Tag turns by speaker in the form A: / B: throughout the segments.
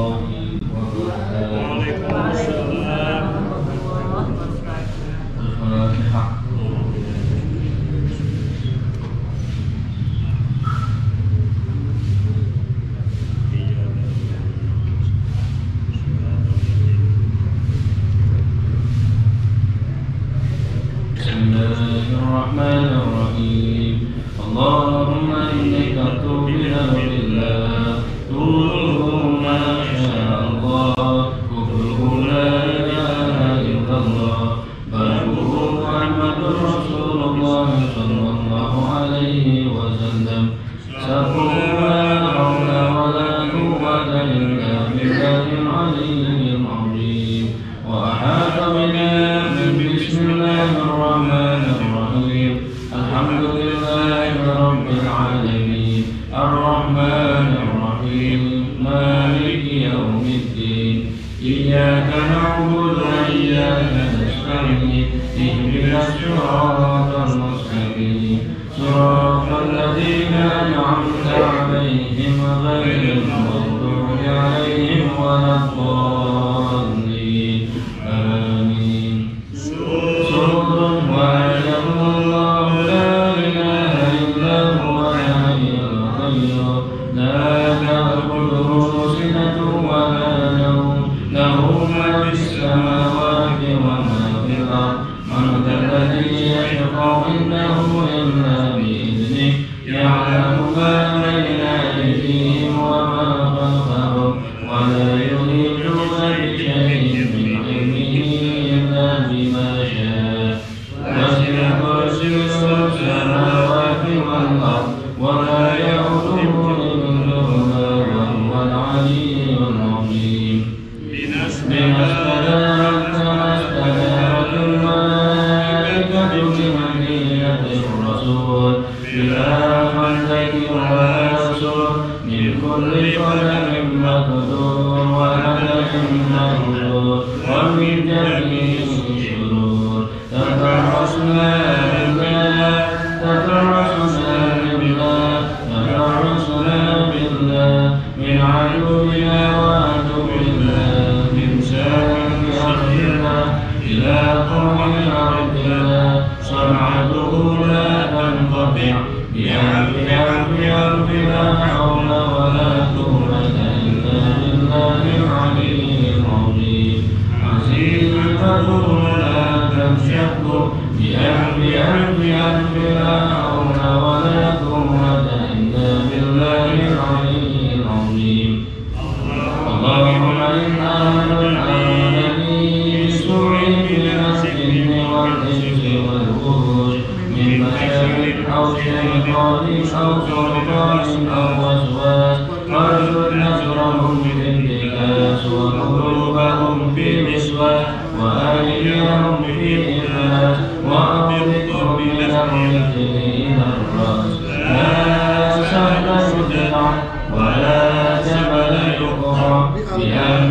A: وبركاته.
B: وعليكم السلام.
A: الفاتحة. بسم الله الرحمن الرحيم. اللهم إنك تؤمن بالله تقول ما شاء الله كله لا إله إلا الله بلغه محمد رسول الله صلى الله عليه وسلم سبحوا لا حول ولا قوة إلا بالله العلي العظيم وأحاط بنا من بسم الله الرحمن الرحيم الحمد لله رب العالمين الرحمن الرحيم مالك يوم الدين إياك نعبد وإياك نستعين اهدنا الصراط المستقيم صراط الذين أنعمت عليهم غير المغضوب عليهم ولا الضالين آمين. سرور وعلم الله لا إله إلا هو الحي القيوم لا تأخذه سنة ولا نوم له ما في السماوات وما في الأرض من ذا الذي يشفع عنده إلا بإذنه يعلم ما بين أيديهم وما خلفهم ولا يحيطون بشيء من علمه إلا بما شاء وسع كرسيه السماوات والأرض ولا يؤوده حفظهما وهو العلي العظيم. بما استدارت الملائكة بمدينة الرسول بلا خندق ولا سور من كل قدم مقدور وهدف مهجور ومن جميع الشرور تفرسنا بالله من عدونا وعدونا من سائر أرضنا إلى قوم أرضنا صنعته لا تنقطع بألف لا حول ولا قوة إلا بالله العلي العظيم عزيز غفور لا تنشق بألف لا حول ولا قوة إلا بالله العلي العظيم. اللهم إنا نسألني بالسوء بالجن والإنس والوحوش من بشر أو شيطان أو سلطان أو وسواس وارزق نصرهم بالانتكاس وقلوبهم في مسواس وأيديهم في إخلاص وأرزقهم بالأمر إلى الرأس لا سهل يدفع ولا جبل يقطع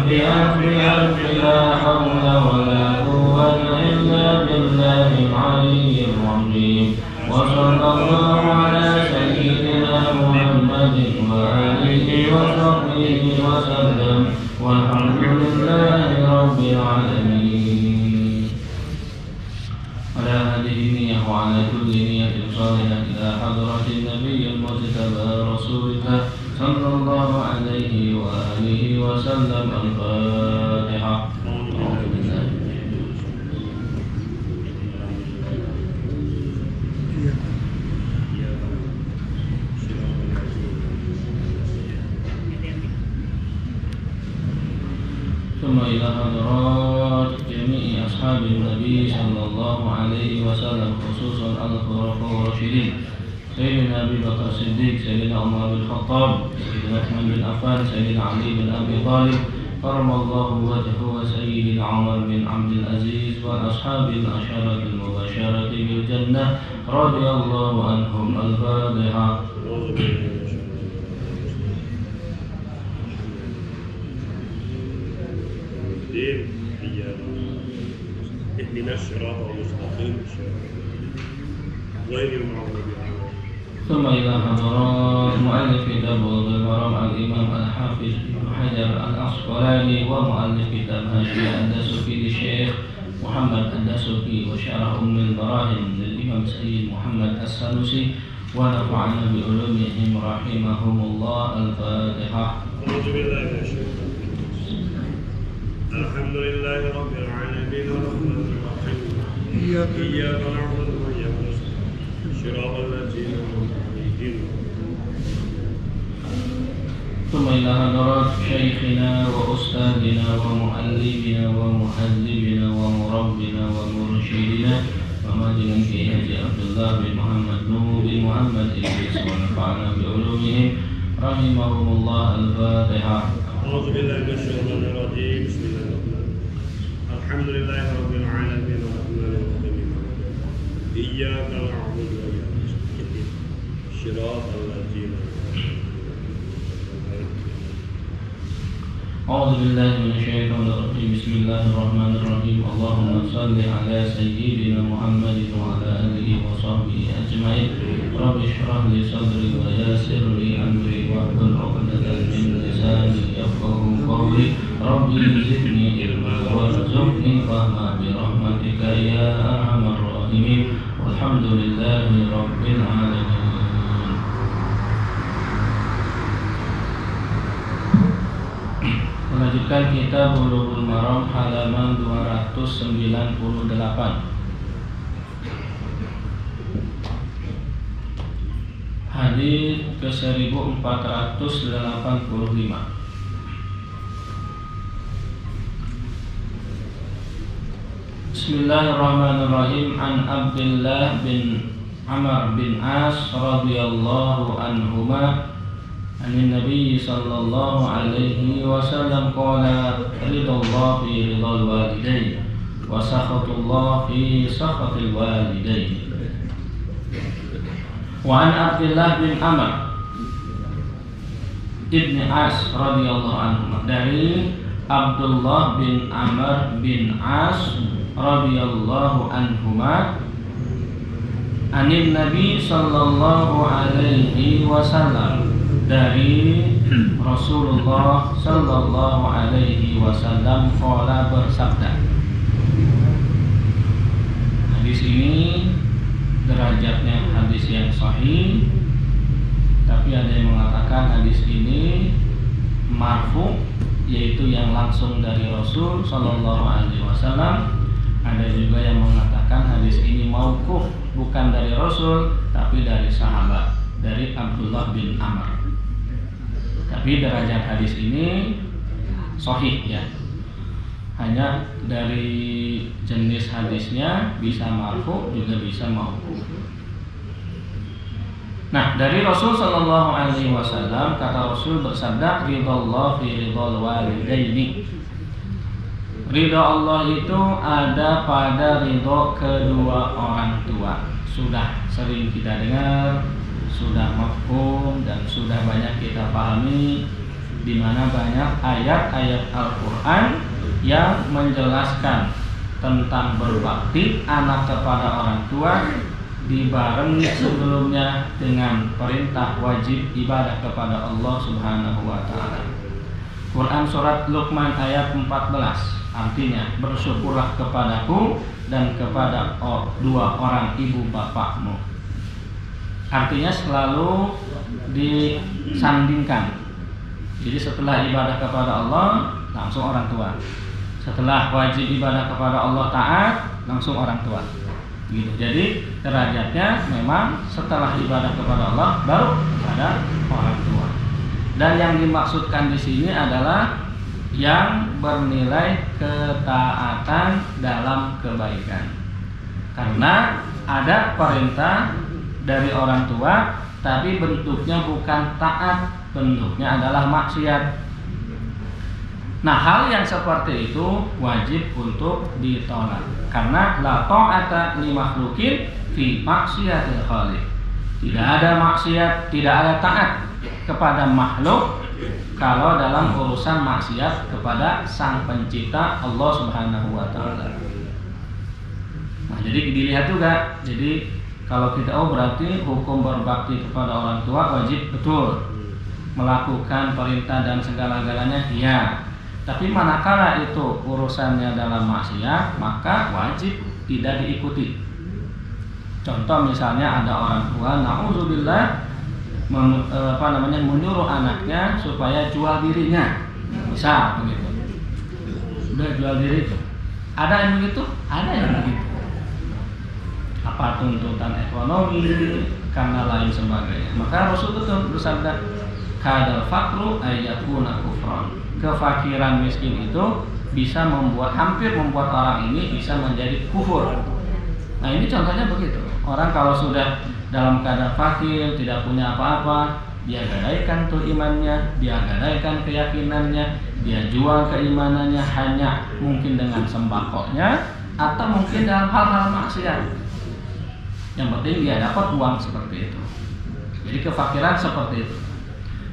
A: بألف لا حول ولا قوة إلا بالله العلي العظيم. وصلى الله على سيدنا محمد وآله وصحبه وسلم والحمد لله رب العالمين. على هذه النية وعلى كل نية صالحة إلى حضرة النبي المجتبى رسول الله صلى الله عليه وآله وسلم. الفاتحة. ثم إلى حضرات جميع أصحاب النبي صلى الله عليه وسلم خصوصا الخلفاء الراشدين سيدنا أبي بكر الصديق سيدنا عمر بن الخطاب سيدنا عثمان بن عفان سيدنا علي بن أبي طالب كرم الله وجهه وسيدنا عمر بن عبد العزيز وأصحاب العشرة المبشرة بالجنة رضي الله عنهم. الفاتحة. اهدنا الصراط المستقيم غير المغضوب عليهم ثم إلى حضرات مؤلف كتاب بلوغ المرام الإمام الحافظ ابن حجر العسقلاني ومؤلف كتاب هاشية الدسوقي للشيخ محمد الدسوقي وشرح أم البراهين للإمام سيد محمد السنوسي ونفعنا بعلومهم رحمهم الله. الفاتحة.
B: أعوذ بالله من الشيطان الحمد لله رب العالمين الرحمن الرحيم إياك نعبد وإياك نستعين صراط الذين أنعمت عليهم.
A: ثم إلى حضرات شيخنا وأستاذنا ومعلمنا ومهذبنا ومربنا ومرشدنا ومجنن في حجي عبد الله بن محمد نور بن محمد إدريس ونفعنا بعلومهم رحمهم الله. الفاتحة.
B: أعوذ بالله من الشيطان الرجيم بسم الله الرحمن الرحيم الحمد لله رب العالمين الرحمن الرحيم إياك نعبد وإياك نستعين صراط الذين
A: أعوذ بالله من الشيطان الرجيم بسم الله الرحمن الرحيم اللهم صل على سيدنا محمد وعلى آله وصحبه أجمعين. رب اشرح لي صدري ويسر لي أمري واحلل عقدة من لساني يفقهوا قولي. رب زدني علما وارزقني فهما برحمتك يا أرحم الراحمين. والحمد لله رب العالمين. Melanjutkan kitab Bulughul Maram halaman 298. Hadis ke 1485. Bismillahirrahmanirrahim. An Abdullah bin Amr bin As radhiyallahu anhuma عن النبي صلى الله عليه وسلم قال رضا الله في رضا الوالدين وسخط الله في سخط الوالدين. وعن عبد الله بن عمر ibn As radhiyallahu anhu, dari Abdullah bin Amr bin As radhiyallahu anhuma, anin Nabi sallallahu alaihi wasallam, dari Rasulullah sallallahu alaihi wasallam qala, bersabda. Hadis ini derajatnya hadis yang sahih, tapi ada yang mengatakan hadis ini marfu, yaitu yang langsung dari Rasul sallallahu alaihi wasallam. Ada juga yang mengatakan hadis ini mauquf, bukan dari Rasul tapi dari sahabat, dari Abdullah bin Amr. Tapi derajat hadis ini sahih ya. Hanya dari jenis hadisnya bisa marfu juga bisa mauquf. Nah, dari Rasul sallallahu alaihi wasallam, kata Rasul bersabda, ridallah fi ridal walidaini. Ridha Allah itu ada pada ridho kedua orang tua. Sudah sering kita dengar, sudah mafhum dan sudah banyak kita pahami, di mana banyak ayat-ayat Al-Qur'an yang menjelaskan tentang berbakti anak kepada orang tua, dibarengi sebelumnya dengan perintah wajib ibadah kepada Allah Subhanahu wa taala. Quran surat Luqman ayat 14, artinya bersyukurlah kepadaku dan kepada dua orang ibu bapakmu. Artinya selalu disandingkan. Jadi setelah ibadah kepada Allah langsung orang tua. Setelah wajib ibadah kepada Allah taat langsung orang tua. Gitu. Jadi derajatnya memang setelah ibadah kepada Allah baru kepada orang tua. Dan yang dimaksudkan di sini adalah yang bernilai ketaatan dalam kebaikan. Karena ada perintah dari orang tua, tapi bentuknya bukan taat, bentuknya adalah maksiat. Nah, hal yang seperti itu wajib untuk ditolak. Karena la ta'ata li makhluqin fi maksiatil khaliq. Tidak ada maksiat, tidak ada taat kepada makhluk kalau dalam urusan maksiat kepada Sang Pencipta Allah Subhanahu wa taala. Nah, jadi dilihat juga. Jadi Kalau kita berarti hukum berbakti kepada orang tua wajib betul, melakukan perintah dan segala-galanya iya. Tapi manakala itu urusannya dalam maksiat, maka wajib tidak diikuti. Contoh misalnya ada orang tua na'udzubillah menyuruh anaknya supaya jual dirinya, misal begitu. Sudah jual diri itu. Ada yang begitu? Ada yang begitu. Apa tuntutan ekonomi karena lain sebagainya. Maka Rasul itu bersabda, kadal fakru ayyakuna kufran. Kefakiran miskin itu bisa hampir membuat orang ini bisa menjadi kufur. Nah ini contohnya begitu. Orang kalau sudah dalam keadaan fakir, tidak punya apa-apa, dia gadaikan tuh imannya, dia gadaikan keyakinannya, dia jual keimanannya hanya mungkin dengan sembakonya atau mungkin dalam hal-hal maksiat. Yang penting dia dapat uang seperti itu. Jadi kefakiran seperti itu.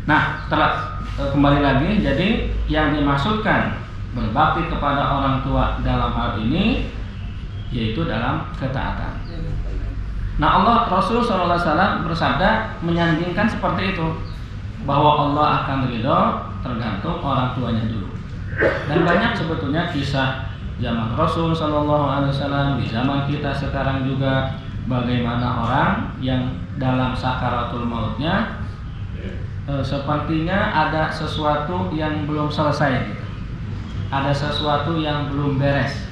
A: Nah, kembali lagi, jadi yang dimaksudkan berbakti kepada orang tua dalam hal ini yaitu dalam ketaatan. Nah, Rasul SAW bersabda menyandingkan seperti itu, bahwa Allah akan ridho tergantung orang tuanya dulu. Dan banyak sebetulnya kisah zaman Rasul SAW, di zaman kita sekarang juga, bagaimana orang yang dalam sakaratul mautnya sepertinya ada sesuatu yang belum selesai, ada sesuatu yang belum beres.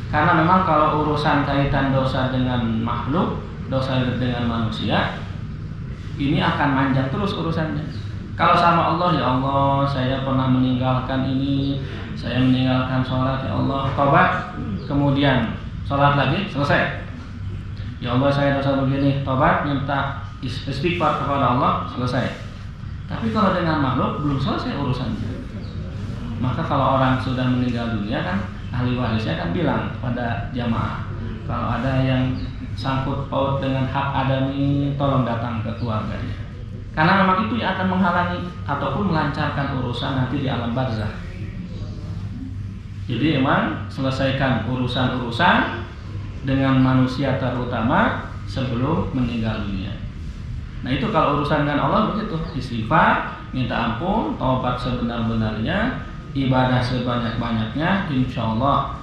A: Karena memang kalau urusan kaitan dosa dengan makhluk, dosa dengan manusia, ini akan manjang terus urusannya. Kalau sama Allah, ya Allah, saya pernah meninggalkan ini, saya meninggalkan sholat, ya Allah, tobat, kemudian sholat lagi, selesai. Ya Allah, saya dosa begini, tobat, minta istighfar kepada Allah, selesai. Tapi kalau dengan makhluk belum selesai urusannya. Maka kalau orang sudah meninggal dunia kan, ahli warisnya kan bilang pada jamaah, kalau ada yang sangkut paut dengan hak adami, tolong datang ke keluarganya. Karena memang itu yang akan menghalangi ataupun melancarkan urusan nanti di alam barzakh. Jadi memang selesaikan urusan-urusan dengan manusia terutama sebelum meninggal dunia. Nah itu kalau urusan dengan Allah begitu, istighfar, minta ampun, taubat sebenar-benarnya, ibadah sebanyak-banyaknya, insya Allah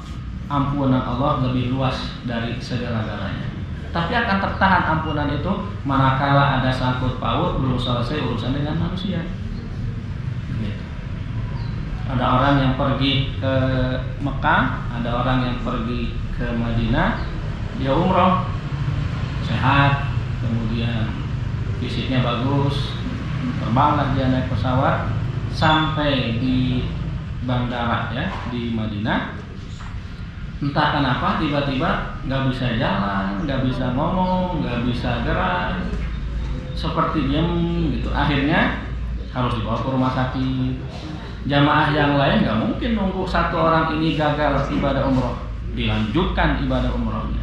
A: ampunan Allah lebih luas dari segala-galanya. Tapi akan tertahan ampunan itu manakala ada sangkut paut belum selesai urusan dengan manusia. Gitu. Ada orang yang pergi ke Mekah, ada orang yang pergi ke Madinah, dia umroh, sehat, kemudian fisiknya bagus, terbanglah dia naik pesawat sampai di bandara ya di Madinah. Entah kenapa tiba-tiba nggak bisa jalan, nggak bisa ngomong, nggak bisa gerak, seperti diam gitu. Akhirnya harus dibawa ke rumah sakit. Jamaah yang lain nggak mungkin nunggu satu orang ini gagal ibadah umroh, dilanjutkan ibadah umrohnya.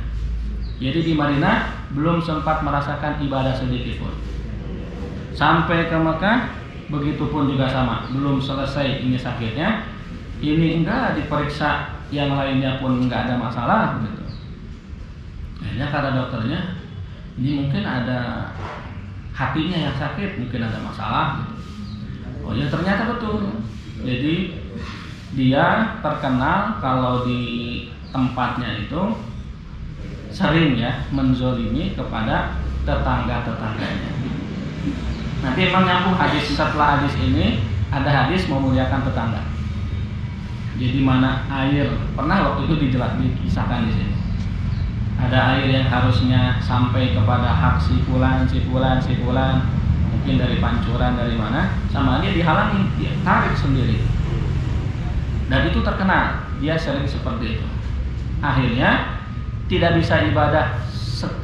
A: Jadi di Madinah belum sempat merasakan ibadah sedikit pun. Sampai ke Mekah begitupun juga sama, belum selesai ini sakitnya, ini enggak diperiksa, yang lainnya pun enggak ada masalah gitu. Akhirnya kata dokternya, ini mungkin ada hatinya yang sakit, mungkin ada masalah gitu. Oh ya ternyata betul. Jadi dia terkenal kalau di tempatnya itu sering ya menzolimi kepada tetangga-tetangganya. Nanti memang nyambung hadis, setelah hadis ini ada hadis memuliakan tetangga. Jadi mana air, pernah waktu itu dikisahkan di sini. Ada air yang harusnya sampai kepada hak si fulan, mungkin dari pancuran dari mana, sama dia dihalangi, dia tarik sendiri. Dan itu terkenal, dia sering seperti itu. Akhirnya tidak bisa ibadah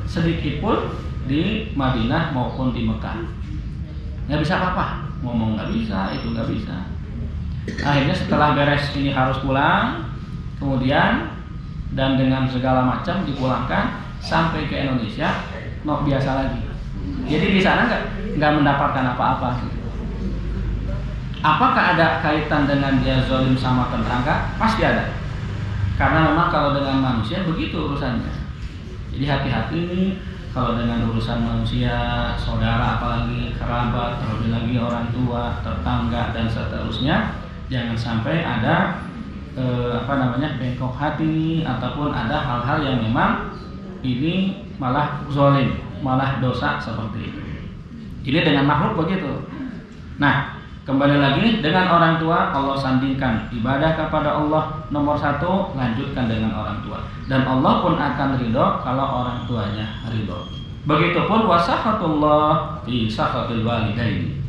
A: sedikit pun di Madinah maupun di Mekah. Nggak bisa apa-apa, ngomong nggak bisa, itu nggak bisa. Akhirnya setelah beres ini harus pulang, kemudian dan dengan segala macam dipulangkan sampai ke Indonesia, biasa lagi. Jadi di sana nggak mendapatkan apa-apa. Apakah ada kaitan dengan dia zalim sama tetangga? Pasti ada. Karena memang kalau dengan manusia begitu urusannya. Jadi hati-hati nih kalau dengan urusan manusia, saudara, apalagi kerabat, terlebih lagi orang tua, tetangga dan seterusnya, jangan sampai ada bengkok hati ataupun ada hal-hal yang memang ini malah zalim, malah dosa seperti itu. Ini dengan makhluk begitu. Nah, kembali lagi dengan orang tua, Allah sandingkan ibadah kepada Allah nomor 1, lanjutkan dengan orang tua. Dan Allah pun akan ridho kalau orang tuanya ridho. Begitupun wasakhatullah fi sakhatil walidain.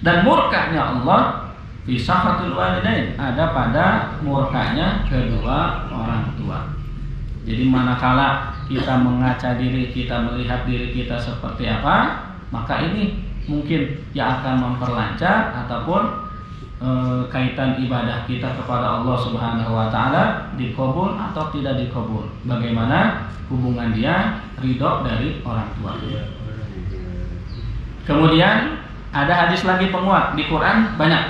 A: Dan murkanya Allah fi sakhatil walidain, ada pada murkanya kedua orang tua. Jadi manakala kita mengaca diri, kita melihat diri kita seperti apa, maka ini mungkin yang akan memperlancar ataupun kaitan ibadah kita kepada Allah Subhanahu wa taala dikabul atau tidak dikabul. Bagaimana hubungan dia ridho dari orang tua. Kemudian ada hadis lagi penguat di Quran banyak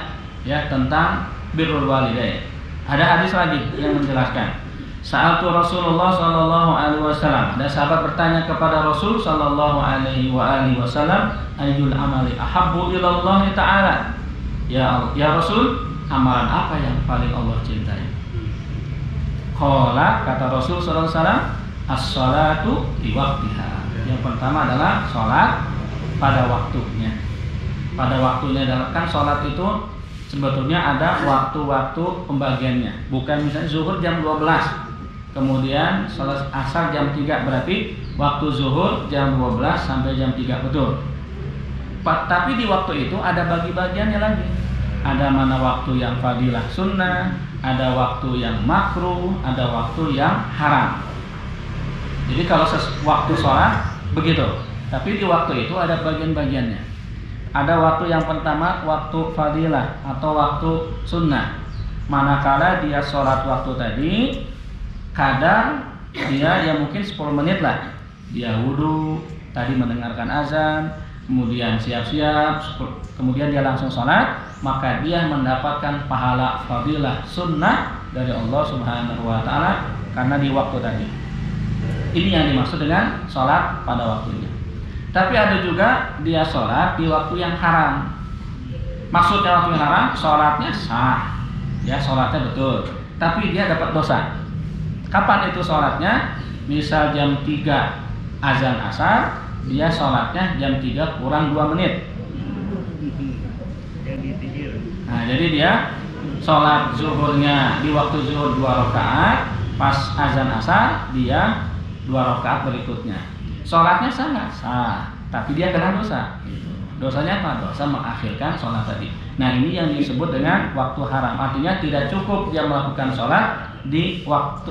A: ya tentang birrul walidain. Ada hadis lagi yang menjelaskan. Sa'altu Rasulullah sallallahu alaihi wasallam. Ada sahabat bertanya kepada Rasul sallallahu alaihi wasallam, ayyul amali ahabbu ila Allah taala? Ya Rasul, amalan apa yang paling Allah cintai? Qala, kata Rasul sallallahu alaihi wasallam, as-salatu li waqtiha. Yang pertama adalah salat pada waktunya. Pada waktunya adalah kan salat itu sebetulnya ada waktu-waktu pembagiannya. Bukan misalnya zuhur jam 12. Kemudian salat asar jam 3, berarti waktu zuhur jam 12 sampai jam 3 betul. Tapi di waktu itu ada bagi-bagiannya lagi. Ada mana waktu yang fadilah sunnah, ada waktu yang makruh, ada waktu yang haram. Jadi kalau waktu sholat begitu. Tapi di waktu itu ada bagian-bagiannya. Ada waktu yang pertama waktu fadilah atau waktu sunnah. Manakala dia sholat waktu tadi, kadang dia ya mungkin 10 menit lah. Dia wudhu, tadi mendengarkan azan, kemudian siap-siap, kemudian dia langsung sholat, maka dia mendapatkan pahala fadilah sunnah dari Allah Subhanahu wa taala karena di waktu tadi. Ini yang dimaksud dengan sholat pada waktunya. Tapi ada juga dia sholat di waktu yang haram. Maksudnya waktu yang haram, sholatnya sah, ya sholatnya betul, tapi dia dapat dosa. Kapan itu sholatnya? Misal jam 3 azan asar, dia sholatnya jam 3 kurang 2 menit. Nah, jadi dia sholat zuhurnya di waktu zuhur 2 rakaat, pas azan asar dia 2 rakaat berikutnya. Sholatnya sangat sah, tapi dia kena dosa. Dosanya apa? Dosa mengakhirkan sholat tadi. Nah, ini yang disebut dengan waktu haram. Artinya tidak cukup dia melakukan sholat di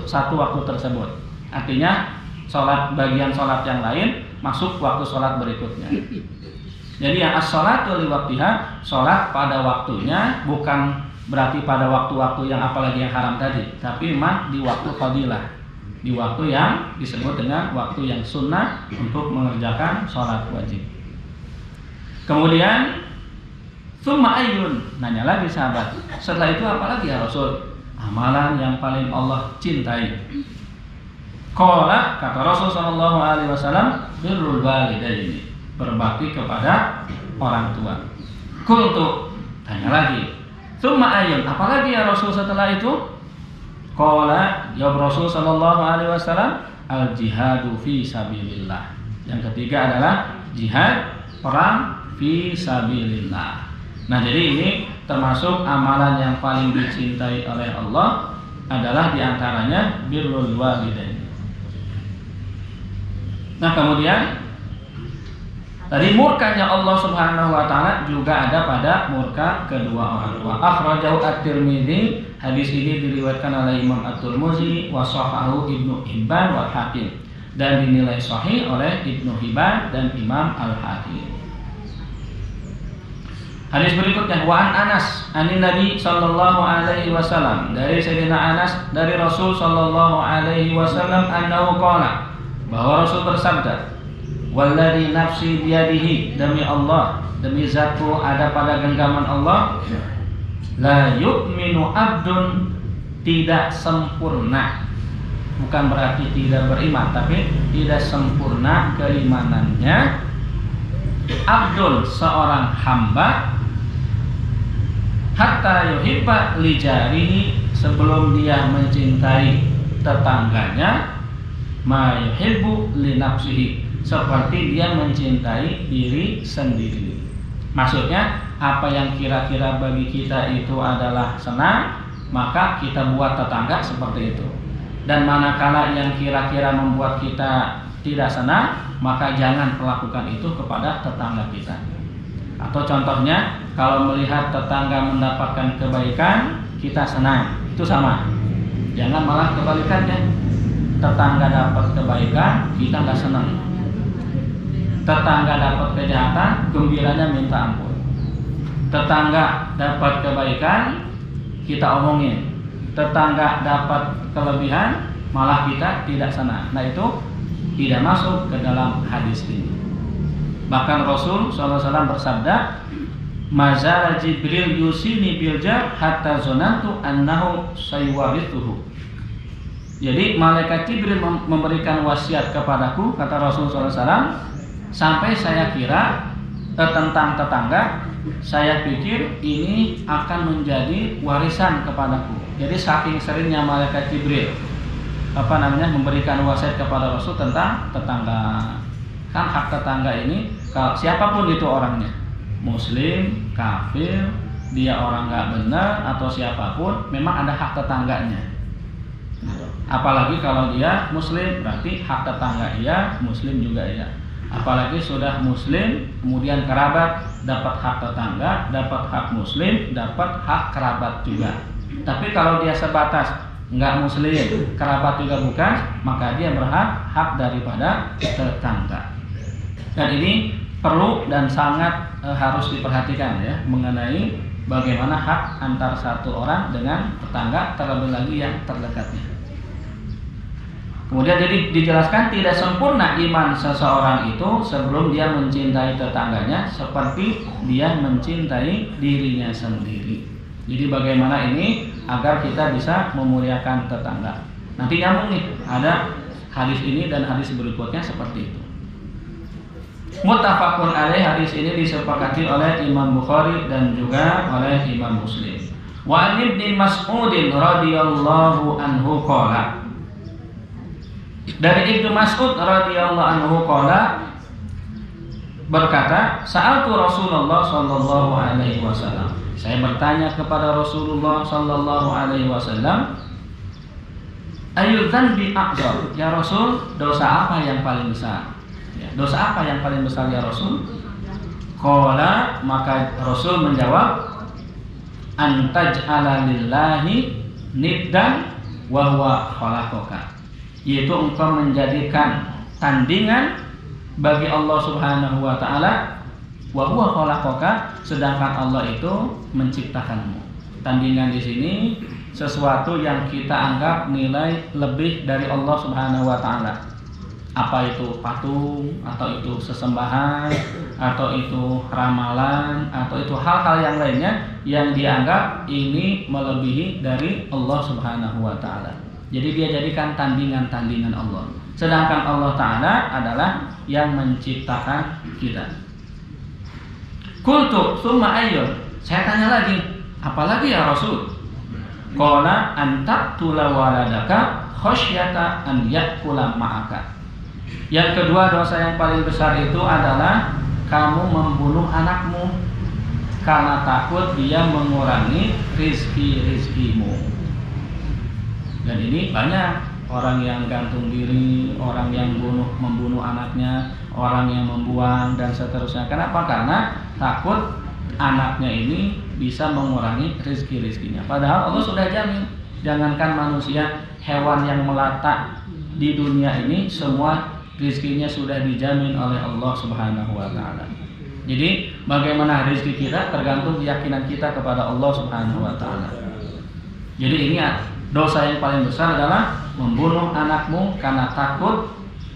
A: satu waktu tersebut. Artinya bagian sholat yang lain masuk waktu sholat berikutnya. Jadi yang as-sholatu li waqtiha, sholat pada waktunya, bukan berarti pada waktu-waktu yang apalagi yang haram tadi, tapi memang di waktu fadilah, di waktu yang disebut dengan waktu yang sunnah untuk mengerjakan sholat wajib. Kemudian summa ayyun, nanya lagi sahabat, setelah itu apalagi ya Rasul? Amalan yang paling Allah cintai. Qala, kata Rasul sallallahu alaihi wasallam, birrul walidaini, berbakti kepada orang tua. Qultu, tanya lagi, summa ayyun, apalagi ya Rasul setelah itu? Qala, jawab Rasul sallallahu alaihi wasallam, al jihadu fi sabilillah. Yang ketiga adalah jihad, perang fi sabilillah. Nah, jadi ini termasuk amalan yang paling dicintai oleh Allah adalah diantaranya birrul walidain. Nah, kemudian tadi murkanya Allah Subhanahu wa taala juga ada pada murka kedua orang tua. Akhrajahu at-Tirmidzi, hadis ini diriwayatkan oleh Imam At-Tirmidzi wa shahahu Ibnu Hibban wal Hakim, dan dinilai sahih oleh Ibnu Hibban dan Imam Al-Hakim. Hadis berikutnya, wa an Anas anin Nabi sallallahu alaihi wasallam, dari Sayyidina Anas dari Rasul sallallahu alaihi wasallam annahu qala, bahwa Rasul bersabda, walladzi nafsi biyadihi, demi Allah, demi zatku ada pada genggaman Allah, la yu'minu abdun, tidak sempurna
C: bukan berarti tidak beriman, tapi tidak sempurna keimanannya. Abdul, seorang hamba, hatta yuhibba li jarihi, sebelum dia mencintai tetangganya, ma yuhibbu li nafsihi, seperti dia mencintai diri sendiri. Maksudnya apa yang kira-kira bagi kita itu adalah senang, maka kita buat tetangga seperti itu. Dan manakala yang kira-kira membuat kita tidak senang, maka jangan melakukan itu kepada tetangga kita. Atau contohnya, kalau melihat tetangga mendapatkan kebaikan, kita senang, itu sama. Jangan malah kebalikannya. Tetangga dapat kebaikan, kita nggak senang. Tetangga dapat kejahatan, gembiranya minta ampun. Tetangga dapat kebaikan, kita omongin. Tetangga dapat kelebihan, malah kita tidak senang. Nah, itu tidak masuk ke dalam hadis ini. Bahkan Rasul SAW bersabda, mazala Jibril yusini bil jar hatta zonantu annahu sayuwarithuhu. Jadi malaikat Jibril memberikan wasiat kepadaku, kata Rasul SAW, sampai saya kira tentang tetangga, saya pikir ini akan menjadi warisan kepadaku. Jadi saking seringnya malaikat Jibril memberikan wasiat kepada Rasul tentang tetangga. Kan hak tetangga ini, kalau siapapun itu orangnya, muslim, kafir, dia orang nggak benar atau siapapun, memang ada hak tetangganya. Apalagi kalau dia muslim, berarti hak tetangga iya, muslim juga iya. Apalagi sudah muslim, kemudian kerabat, dapat hak tetangga, dapat hak muslim, dapat hak kerabat juga. Tapi kalau dia sebatas nggak muslim, kerabat juga bukan, maka dia berhak hak daripada tetangga. Dan ini perlu dan sangat harus diperhatikan ya, mengenai bagaimana hak antar satu orang dengan tetangga, terlebih lagi yang terdekatnya. Kemudian jadi dijelaskan tidak sempurna iman seseorang itu sebelum dia mencintai tetangganya seperti dia mencintai dirinya sendiri. Jadi bagaimana ini agar kita bisa memuliakan tetangga. Nanti nyambung nih, ada hadis ini dan hadis berikutnya seperti itu. Muttafaqun alaih, hadis ini disepakati oleh Imam Bukhari dan juga oleh Imam Muslim. Wa Ibnu Mas'ud radhiyallahu anhu qala, dari Ibnu Mas'ud radhiyallahu anhu qala, berkata, sa'altu Rasulullah sallallahu alaihi wasallam, saya bertanya kepada Rasulullah sallallahu alaihi wasallam, ayu dzanbi a'dzam, ya Rasul, dosa apa yang paling besar? Dosa apa yang paling besar ya Rasul? Qala, maka Rasul menjawab, antaj'ala lillahi niddan wa huwa khalaqaka, yaitu engkau menjadikan tandingan bagi Allah Subhanahu wa taala, wa huwa khalaqaka, sedangkan Allah itu menciptakanmu. Tandingan di sini sesuatu yang kita anggap nilai lebih dari Allah Subhanahu wa taala. Apa itu patung, atau itu sesembahan, atau itu ramalan, atau itu hal-hal yang lainnya yang dianggap ini melebihi dari Allah Subhanahu wa taala. Jadi dia jadikan tandingan-tandingan Allah. Sedangkan Allah Ta'ala adalah yang menciptakan kita. Qultu tsumma ayyun, saya tanya lagi, apalagi ya Rasul? Qala antaqtula waladaka khasyata an ya'kula ma'aka. Yang kedua dosa yang paling besar itu adalah kamu membunuh anakmu karena takut dia mengurangi rizki-rizkimu. Dan ini banyak orang yang gantung diri, orang yang membunuh anaknya, orang yang membuang dan seterusnya. Kenapa? Karena takut anaknya ini bisa mengurangi rizki-rizkinya. Padahal Allah sudah jamin, jangankan manusia, hewan yang melata di dunia ini semua rizkinya sudah dijamin oleh Allah Subhanahu wa taala. Jadi bagaimana rizki kita tergantung keyakinan kita kepada Allah Subhanahu wa taala. Jadi ini dosa yang paling besar adalah membunuh anakmu karena takut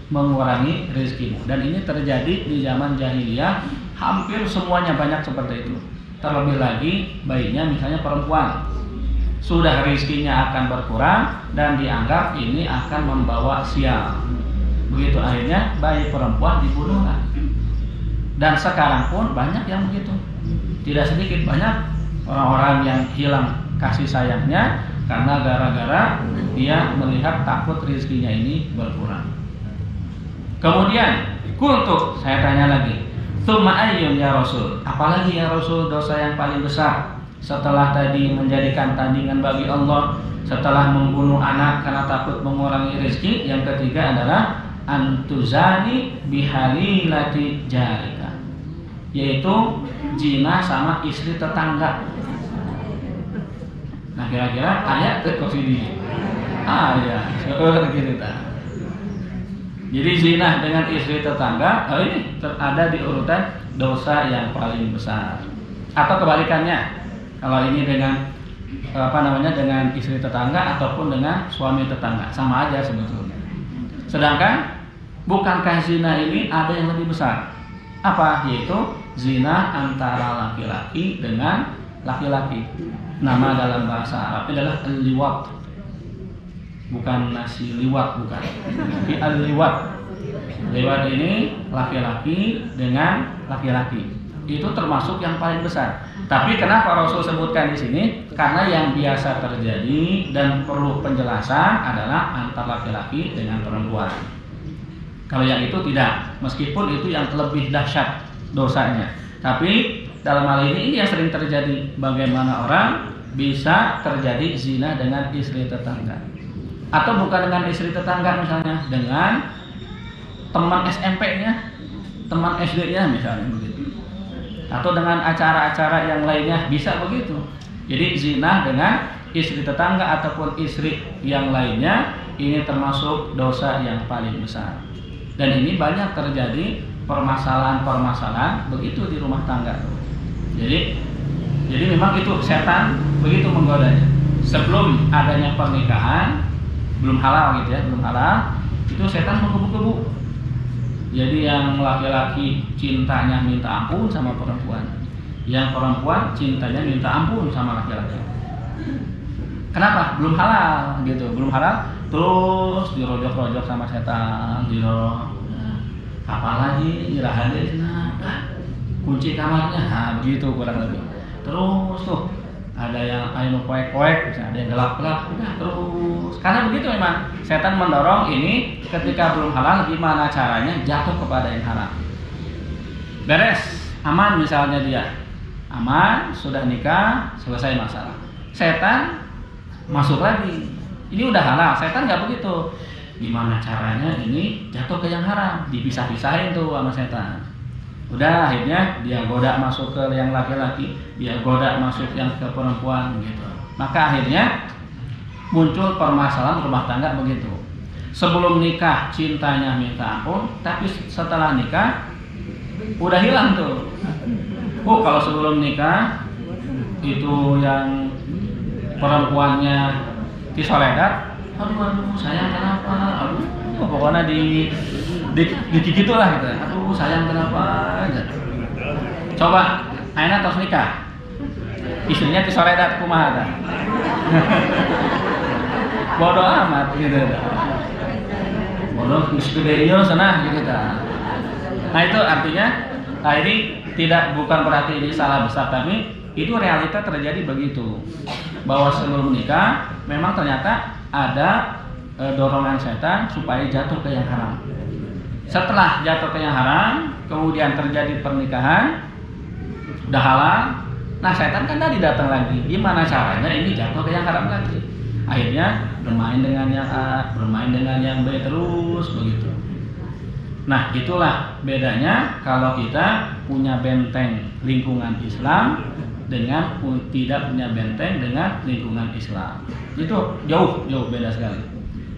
C: mengurangi rizkimu. Dan ini terjadi di zaman jahiliyah, hampir semuanya banyak seperti itu. Terlebih lagi bayinya misalnya perempuan. sudah rezekinya akan berkurang dan dianggap ini akan membawa sial. Begitu akhirnya bayi perempuan dibunuhlah. Dan sekarang pun banyak yang begitu. Tidak sedikit banyak orang-orang yang hilang kasih sayangnya karena gara-gara dia melihat takut rezekinya ini berkurang. Kemudian kultu, saya tanya lagi, tsumma ayyun ya Rasul? Apalagi ya Rasul dosa yang paling besar setelah tadi menjadikan tandingan bagi Allah, setelah membunuh anak karena takut mengurangi rezeki? Yang ketiga adalah antuzani bihalilati jarika, yaitu zina sama istri tetangga. Nah kira-kira ayat ke sini. Ya, gitu ta. Jadi zina dengan istri tetangga, ini ada di urutan dosa yang paling besar. Atau kebalikannya, kalau ini dengan dengan istri tetangga ataupun dengan suami tetangga, sama aja sebetulnya. Sedangkan bukankah zina ini ada yang lebih besar? Apa? Yaitu zina antara laki-laki dengan laki-laki. Nama dalam bahasa Arabnya adalah al-liwat. Bukan nasi liwat, bukan. Tapi al-liwat. Liwat ini laki-laki dengan laki-laki. Itu termasuk yang paling besar. Tapi kenapa Rasul sebutkan di sini? Karena yang biasa terjadi dan perlu penjelasan adalah antara laki-laki dengan perempuan. Kalau yang itu tidak, meskipun itu yang lebih dahsyat dosanya. Tapi dalam hal ini yang sering terjadi, bagaimana orang bisa terjadi zina dengan istri tetangga. Atau bukan dengan istri tetangga misalnya, dengan teman SMP-nya, teman SD-nya misalnya begitu. Atau dengan acara-acara yang lainnya bisa begitu. Jadi zina dengan istri tetangga ataupun istri yang lainnya ini termasuk dosa yang paling besar. Dan ini banyak terjadi permasalahan-permasalahan begitu di rumah tangga. Jadi memang itu setan begitu menggodanya. Sebelum adanya pernikahan, belum halal gitu ya, belum halal, itu setan menggebu-gebu. Jadi yang laki-laki cintanya minta ampun sama perempuan, yang perempuan cintanya minta ampun sama laki-laki. Kenapa? Belum halal gitu, belum halal, terus dirojok-rojok sama setan, apalagi rahade, kunci kamarnya, begitu kurang lebih. Terus tuh ada yang ayo poek-poek, ada yang gelap-gelap, udah terus. Karena begitu memang setan mendorong ini ketika belum halal gimana caranya jatuh kepada yang haram. Beres, aman misalnya dia, aman sudah nikah, selesai masalah. Setan masuk lagi, ini udah halal, setan nggak begitu. Gimana caranya ini jatuh ke yang haram, dipisah-pisahin tuh sama setan. Udah akhirnya dia goda masuk ke yang laki-laki, dia goda masuk yang ke perempuan gitu. Maka akhirnya muncul permasalahan rumah tangga begitu. Sebelum nikah cintanya minta ampun, tapi setelah nikah udah hilang tuh. Kalau sebelum nikah itu yang perempuannya disoledat, aduh sayang kenapa, pokoknya gitu lah gitu. Aduh sayang kenapa aja. Coba ayeuna tos nikah, istrinya disoledat kumaha tah. Bodoh amat gitu. Bodoh geus gede ieu cenah gitu tah. Nah itu artinya ini bukan berarti ini salah besar, tapi itu realita terjadi begitu. Bahwa sebelum nikah memang ternyata ada dorongan setan supaya jatuh ke yang haram. Setelah jatuh ke yang haram, kemudian terjadi pernikahan, udah halal. Nah setan kan tadi datang lagi. Gimana caranya ini jatuh ke yang haram lagi? Akhirnya bermain dengan yang A, bermain dengan yang B terus begitu. Nah itulah bedanya kalau kita punya benteng lingkungan Islam dengan tidak punya benteng dengan lingkungan Islam. Itu jauh beda sekali.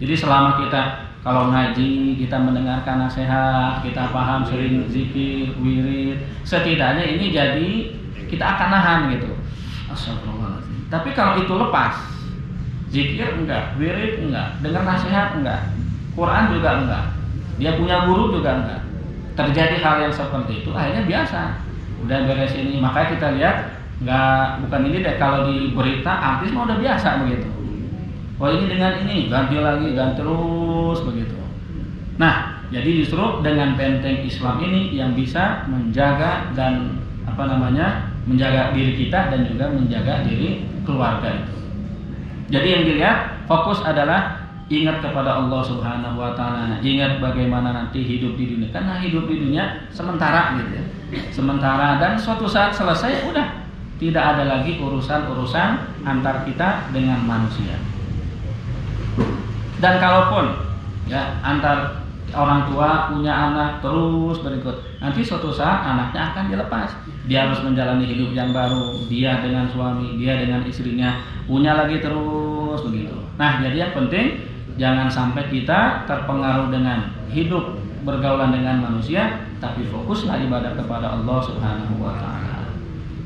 C: Jadi selama kita kalau ngaji, kita mendengarkan nasihat, kita paham sering zikir, wirid, setidaknya ini jadi kita akan nahan gitu. Astagfirullahaladzim. Tapi kalau itu lepas, zikir enggak, wirid enggak, dengar nasihat enggak, Quran juga enggak, dia punya guru juga enggak, terjadi hal yang seperti itu, akhirnya biasa. Udah beres ini, makanya kita lihat bukan ini deh, kalau di berita artis mah udah biasa begitu. Oh ini dengan ini ganti lagi, ganti terus begitu. Nah, jadi justru dengan benteng Islam ini yang bisa menjaga dan menjaga diri kita dan juga menjaga diri keluarga itu. Jadi yang dilihat fokus adalah ingat kepada Allah Subhanahu wa taala. Ingat bagaimana nanti hidup di dunia. Karena hidup di dunia sementara gitu ya. Sementara, dan suatu saat selesai udah tidak ada lagi urusan-urusan antar kita dengan manusia. Dan kalaupun ya antar orang tua punya anak terus berikut, nanti suatu saat anaknya akan dilepas. Dia harus menjalani hidup yang baru, dia dengan suami, dia dengan istrinya, punya lagi terus begitu. Nah, jadi yang penting jangan sampai kita terpengaruh dengan hidup bergaulan dengan manusia, tapi fokuslah ibadah kepada Allah Subhanahu wa taala.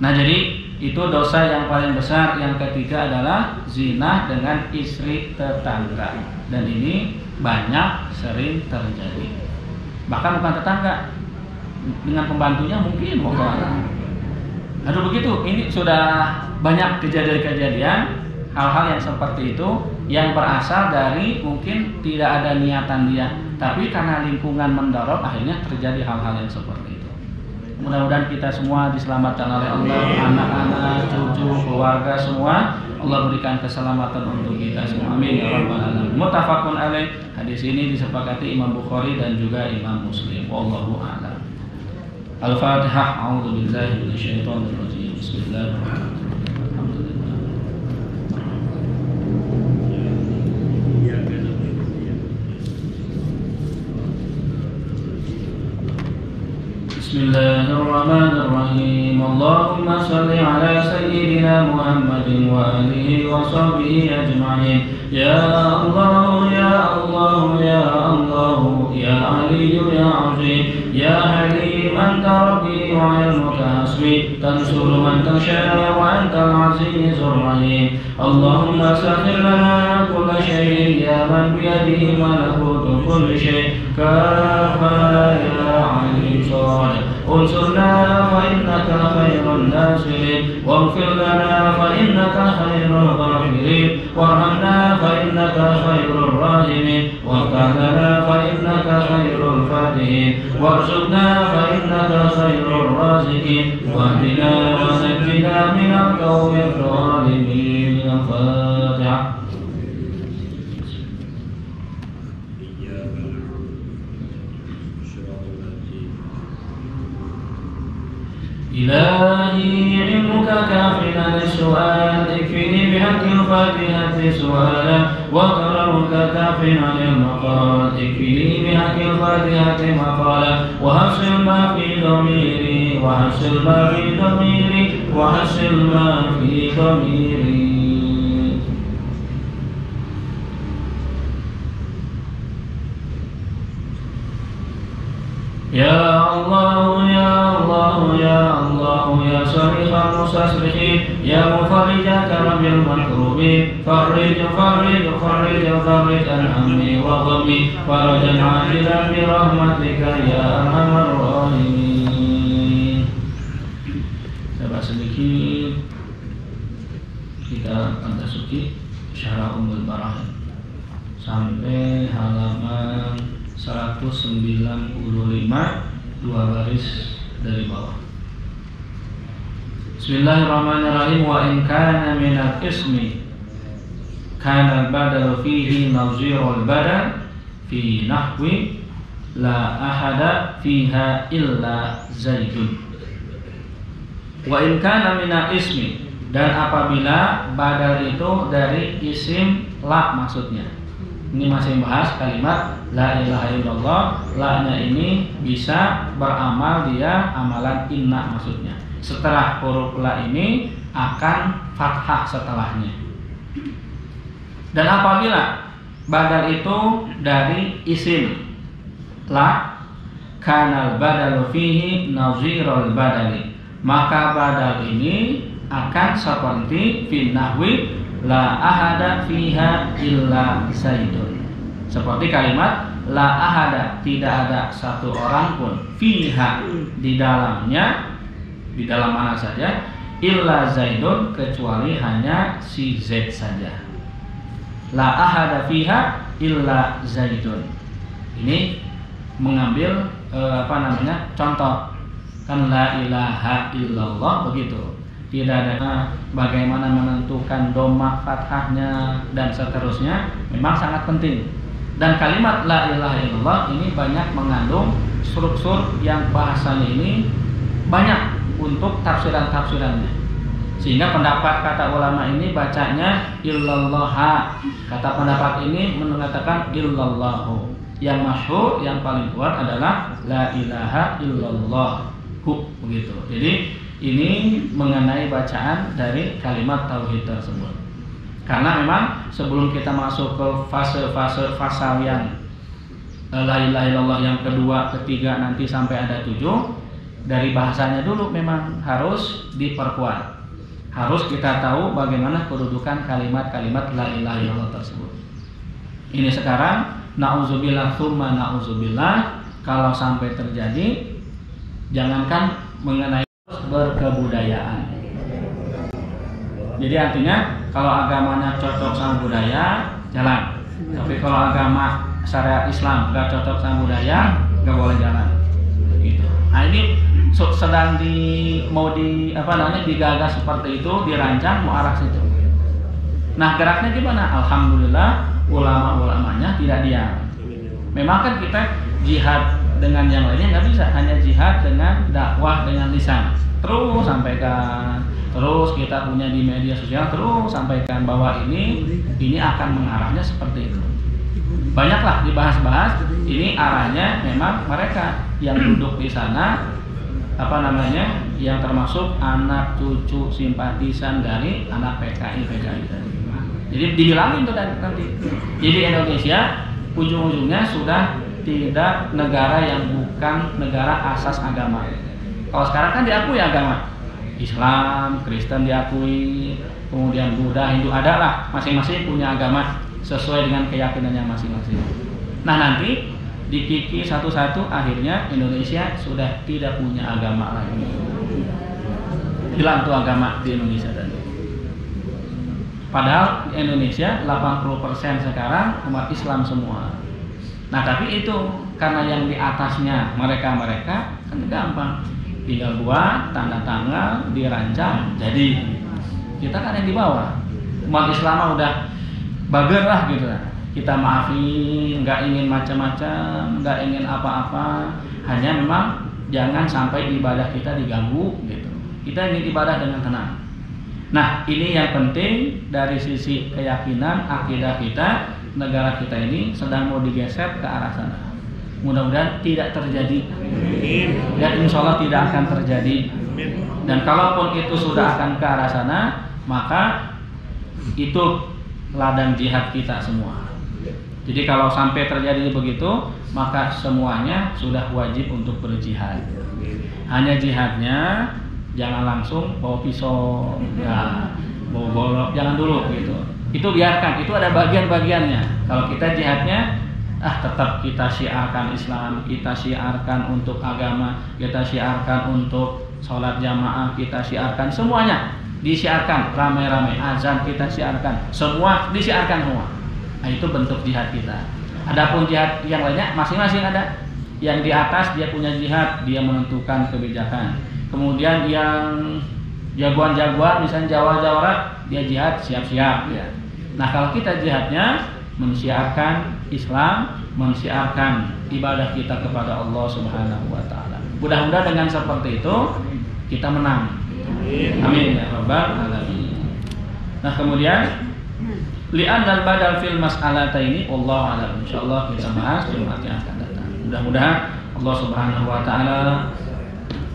C: Nah, jadi itu dosa yang paling besar. Yang ketiga adalah zina dengan istri tetangga. Dan ini banyak sering terjadi. Bahkan bukan tetangga, dengan pembantunya mungkin aduh begitu. Ini sudah banyak kejadian-kejadian hal-hal yang seperti itu, yang berasal dari mungkin tidak ada niatan dia, tapi karena lingkungan mendorong akhirnya terjadi hal-hal yang seperti itu. Mudah-mudahan kita semua diselamatkan oleh Allah, anak-anak, cucu, keluarga semua. Allah berikan keselamatan untuk kita semua. Amin ya rabbal alamin. Muttafaqun alaih. Hadis ini disepakati Imam Bukhari dan juga Imam Muslim. Wallahu a'lam. Al-Fatihah. A'udzubillahi minasyaitonir rajim. Bismillahirrahmanirrahim. Bismillahirrahmanirrahim. Allahumma salli ala sayyidina Muhammadin wa alihi wa sahbihi ajma'in. Ya Allah, ya Allah, ya Allah, ya Ali, ya Azim, ya Halim, anta Rabbi wa ilmuka hasbi, tansuru man tasha wa anta al-azizur rahim. Allahumma sakhir lana kulla shay'in ya man biyadihi malakutu kulli shay'. Kafa ya Ali salih. انصرنا فإنك خير الناصرين واغفر لنا فإنك خير الغافرين وارحمنا فإنك خير الراحمين وافتح لنا فإنك خير الفاتحين وارزقنا فإنك خير الرازقين واهدنا ونجنا من القوم الظالمين. الفاتحة. إلهي علمك كافنا للسؤال اكفني بحق الفاتحة سؤالا وكرمك كافنا للمقال اكفني بحق الفاتحة مقالا وحصل ما في ضميري وحصل ما في ضميري وحصل ما في ضميري. يا الله يا الله يا الله يا صريخ المستصرخين يا مفرج كرب المكروبين فرج فرج فرج فرج عن همي وغمي فرجا عاجلا برحمتك يا ارحم الراحمين. Coba sedikit kita antasuki Syarah Ummul Barahin sampai halaman 195, 2 baris dari bawah. Bismillahirrahmanirrahim. Wa in kana minal ismi kana al-badal fihi nazirul badal fi nahwi la ahada fiha illa zaidun. Wa in kana minal ismi, dan apabila badal itu dari isim la maksudnya. Ini masih bahas kalimat la ilaha illallah. La-nya ini bisa beramal dia amalan inna maksudnya. Setelah huruf la ini akan fathah setelahnya. Dan apabila badal itu dari isim la, kanal badalu fihi nazirul badali, maka badal ini akan seperti fin nahwi la ahada fiha illa zaidun. Seperti kalimat la ahada, tidak ada satu orang pun, fiha di dalamnya, di dalam mana saja, illa Zaidun, kecuali hanya si Zaid saja. La ahada fiha illa Zaidun. Ini mengambil contoh, kan la ilaha illallah begitu. Tidak ada bagaimana menentukan dhamma fathahnya dan seterusnya, memang sangat penting. Dan kalimat la ilaha illallah ini banyak mengandung struktur yang bahasanya ini banyak untuk tafsiran-tafsirannya. Sehingga pendapat kata ulama ini bacanya illallaha. Kata pendapat ini mengatakan illallahu. Yang masyhur, yang paling kuat adalah la ilaha illallah. Begitu. Jadi ini mengenai bacaan dari kalimat tauhid tersebut. Karena memang sebelum kita masuk ke fase-fase fasal yang la ilaha illallah yang kedua, ketiga, nanti sampai ada 7, dari bahasanya dulu memang harus diperkuat. Harus kita tahu bagaimana kedudukan kalimat-kalimat la ilaha illallah tersebut. Ini sekarang na'udzubillah tsumma na'udzubillah, kalau sampai terjadi, jangankan mengenai berkebudayaan. Jadi artinya kalau agamanya cocok sama budaya, jalan. Tapi kalau agama syariat Islam gak cocok sama budaya, gak boleh jalan. Gitu. Nah ini sedang digagas seperti itu, dirancang mau arah situ. Nah geraknya gimana? Alhamdulillah ulama-ulamanya tidak diam. Memang kan kita jihad dengan yang lainnya nggak bisa, hanya jihad dengan dakwah dengan lisan. Terus sampaikan, terus kita punya di media sosial, terus sampaikan bahwa ini akan mengarahnya seperti itu. Banyaklah dibahas-bahas. Ini arahnya memang mereka yang duduk di sana, yang termasuk anak cucu simpatisan dari anak PKI tadi. Jadi dihilangin tuh nanti. Jadi Indonesia ujung-ujungnya sudah tidak negara yang bukan negara asas agama. Kalau sekarang kan diakui agama Islam, Kristen diakui, kemudian Buddha, Hindu, ada lah, masing-masing punya agama sesuai dengan keyakinannya masing-masing. Nah nanti dikiki satu-satu, akhirnya Indonesia sudah tidak punya agama lagi. Hilang tuh agama di Indonesia tadi. Padahal di Indonesia 80% sekarang umat Islam semua. Nah tapi itu karena yang di atasnya mereka kan gampang, tinggal buat tanda tangan, dirancang, jadi. Kita kan yang di bawah, umat Islam udah bager lah gitu. Kita maafin, nggak ingin macam-macam, nggak ingin apa-apa, hanya memang jangan sampai ibadah kita diganggu gitu. Kita ingin ibadah dengan tenang. Nah ini yang penting dari sisi keyakinan akidah kita. Negara kita ini sedang mau digeser ke arah sana. Mudah-mudahan tidak terjadi. Dan insya Allah tidak akan terjadi. Dan kalaupun itu sudah akan ke arah sana, maka itu ladang jihad kita semua. Jadi kalau sampai terjadi begitu, maka semuanya sudah wajib untuk berjihad. Hanya jihadnya jangan langsung bawa pisau, bawa golok, jangan dulu gitu. Itu biarkan, itu ada bagian-bagiannya. Kalau kita jihadnya, tetap kita syiarkan Islam, kita syiarkan untuk agama, kita syiarkan untuk sholat jamaah, kita syiarkan semuanya, disiarkan ramai-ramai, azan kita syiarkan, semua disiarkan semua. Nah itu bentuk jihad kita. Adapun jihad yang lainnya masing-masing ada. Yang di atas dia punya jihad, dia menentukan kebijakan. Kemudian yang jagoan-jagoan, misalnya jawara-jawara, dia jihad siap-siap ya. Nah kalau kita jihadnya mensiarkan Islam, mensiarkan ibadah kita kepada Allah Subhanahu wa taala. Mudah-mudahan dengan seperti itu kita menang. Amin ya rabbal alamin. Nah kemudian li'anal badal fil mas'alataini wallahu a'lam. Insyaallah kita bahas Jumat yang akan datang. Mudah-mudahan Allah Subhanahu wa taala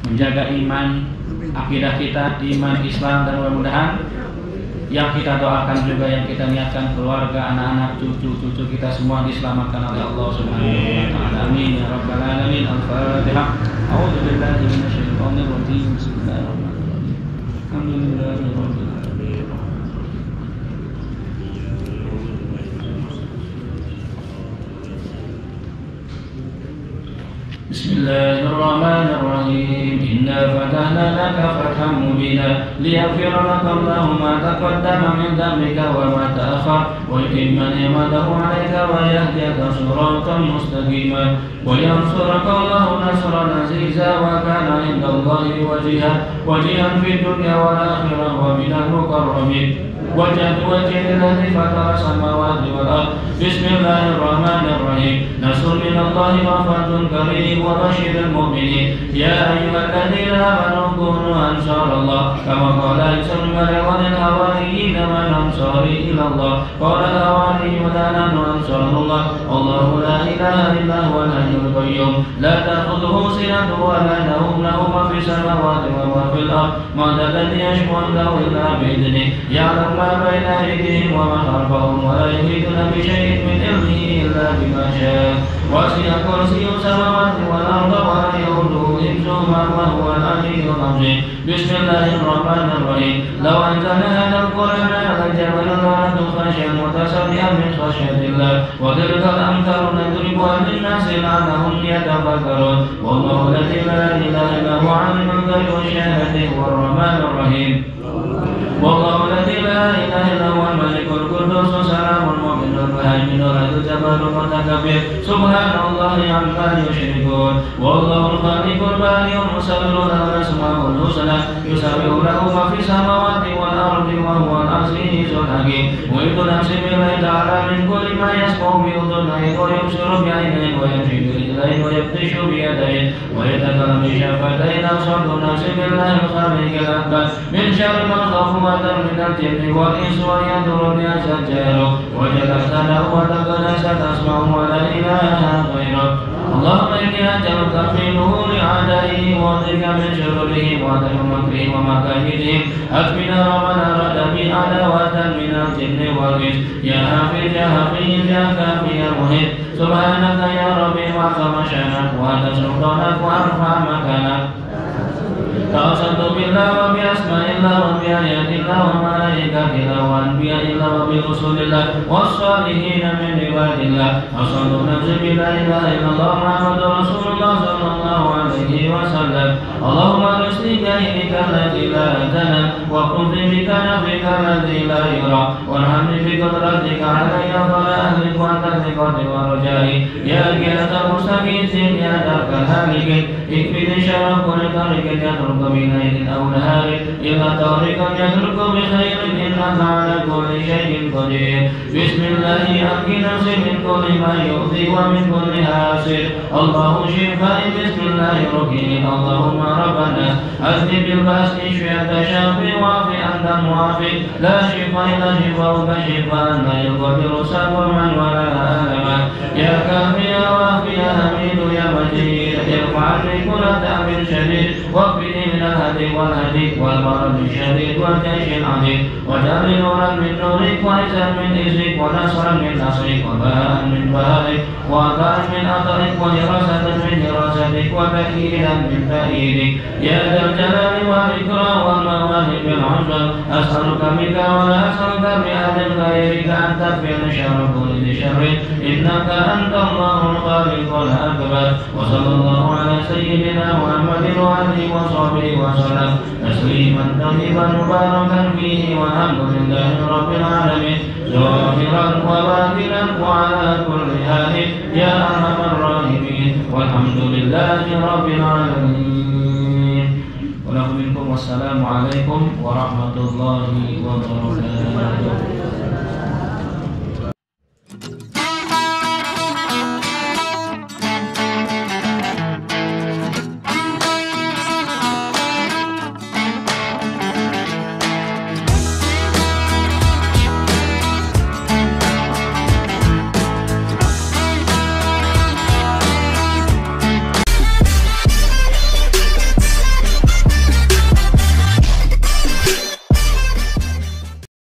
C: menjaga iman, akidah kita, iman Islam, dan mudah-mudahan yang kita doakan juga, yang kita niatkan keluarga, anak-anak, cucu-cucu kita semua diselamatkan oleh Allah Subhanahu wa taala. Amin ya rabbal alamin. Al-Fatihah. A'udzu billahi minasyaitonir rajim. Bismillahirrahmanirrahim. Alhamdulillahirabbil alamin. بسم الله الرحمن الرحيم إنا فتحنا لك فتحا مبينا ليغفر لك الله ما تقدم من ذنبك وما تأخر ويتم نعمته عليك ويهديك صراطا مستقيما وينصرك الله نصرا عزيزا وكان عند الله وجيها في الدنيا والآخرة ومن المقربين وجهت وجهي الذي فطر السماوات والأرض بسم الله الرحمن الرحيم نصر من الله وفضل كريم وبشر المؤمنين يا أيها الذين آمنوا كونوا أنصار الله كما قال عيسى بن مريم للحواريين من أنصاري إلى الله قال الحواريون نحن أنصار الله الله لا إله إلا هو الحي القيوم لا تأخذه سنة ولا نوم له ما في السماوات وما في الأرض من الذي يشفع له إلا بإذنه يعلم ما بين أيديهم وما خلفهم ولا يحيطون بشيء من علمه إلا بما شاء وسع كرسيه السماوات والأرض ولا يؤوده حفظهما وهو العلي العظيم بسم الله الرحمن الرحيم لو أنزلنا هذا القرآن على جبل لرأيته خاشعا متصدعا من خشية الله وتلك الأمثال نضربها للناس لعلهم يتفكرون والله الذي لا إله إلا هو عالم الغيب والشهادة هو الرحمن الرحيم والله الذي لا إله إلا هو الملك القدوس السلام المؤمن المهيمن العزيز الجبار المتكبر سبحان الله عما يشركون والله الخالق البارئ المصور له الأسماء الحسنى يسبح له ما في السماوات والأرض وهو العزيز الحكيم ويد نفس بالله تعالى من كل ما يسمع بأذنيه ويبصر بعينيه ويمشي برجليه ويبطش بيديه ويتكلم بشفتيه أوصد نفس بالله الخالق الأكبر من شر ما خاف من الجن والإنس ويدور بها سجاره وجلست له وتقدست أسماء ولا إله غيره اللهم إني أجعلك في نور أعدائه وأعوذ من شرورهم وعدم مكرهم ومكائدهم أكفنا ربنا أراد بي عداوة من الجن والإنس يا حافظ يا حفيظ يا كافي يا مهيب سبحانك يا ربي وعظم شأنك وأنت سلطانك وأرفع مكانك توسلت بالله وبأسماء الله وبآيات الله وملائكته الله وأنبياء الله وبرسل الله والصالحين من عباد الله أصلت نفسي بلا إله إلا الله محمد رسول الله صلى الله عليه وسلم اللهم ارزقني كيدك التي لا تنام وقم بك نفسك الذي لا يرى وارحمني بقدرتك علي فلا أهلك وأنت ثقتي ورجائي يا كيرة المستغيثين يا درك الهالكين اكفني شر كل طريق يترك بليل أو نهار إلا طريق يترك بخير إنك على كل شيء قدير بسم الله أنقي نفسي من كل ما يؤذي ومن كل حاسد الله شفاء بسم الله ركين اللهم ربنا أذهب بالبأس اشفي أنت شافي وعافي أنت معافي لا شفاء إلا شفاؤك شفاء لا يغادر سقما ولا ألما يا كافي يا وافي يا حميد يا مجيد ارفع عني كل تعب شديد واكفني من الهدي والهدي والمرض الشديد والجيش العظيم واجعل نورا من نورك وعزا من عزك ونصرا من نصرك وبهاء من بهائك وعطاء من عطائك وحراسة من حراستك وتأييدا من تأييدك يا ذا الجلال والإكرام والمواهب العظمى أسألك بك ولا أسألك بأحد غيرك أن تغفر شر كل شر إنك أنت الله الخالق الأكبر وصلى الله على سيدنا محمد وآله وصحبه وسلم تسليما طيبا مباركا فيه والحمد لله رب العالمين ظاهرا وباطنا وعلى كل حال يا أرحم الراحمين والحمد لله رب العالمين ولكم منكم والسلام عليكم ورحمة الله وبركاته.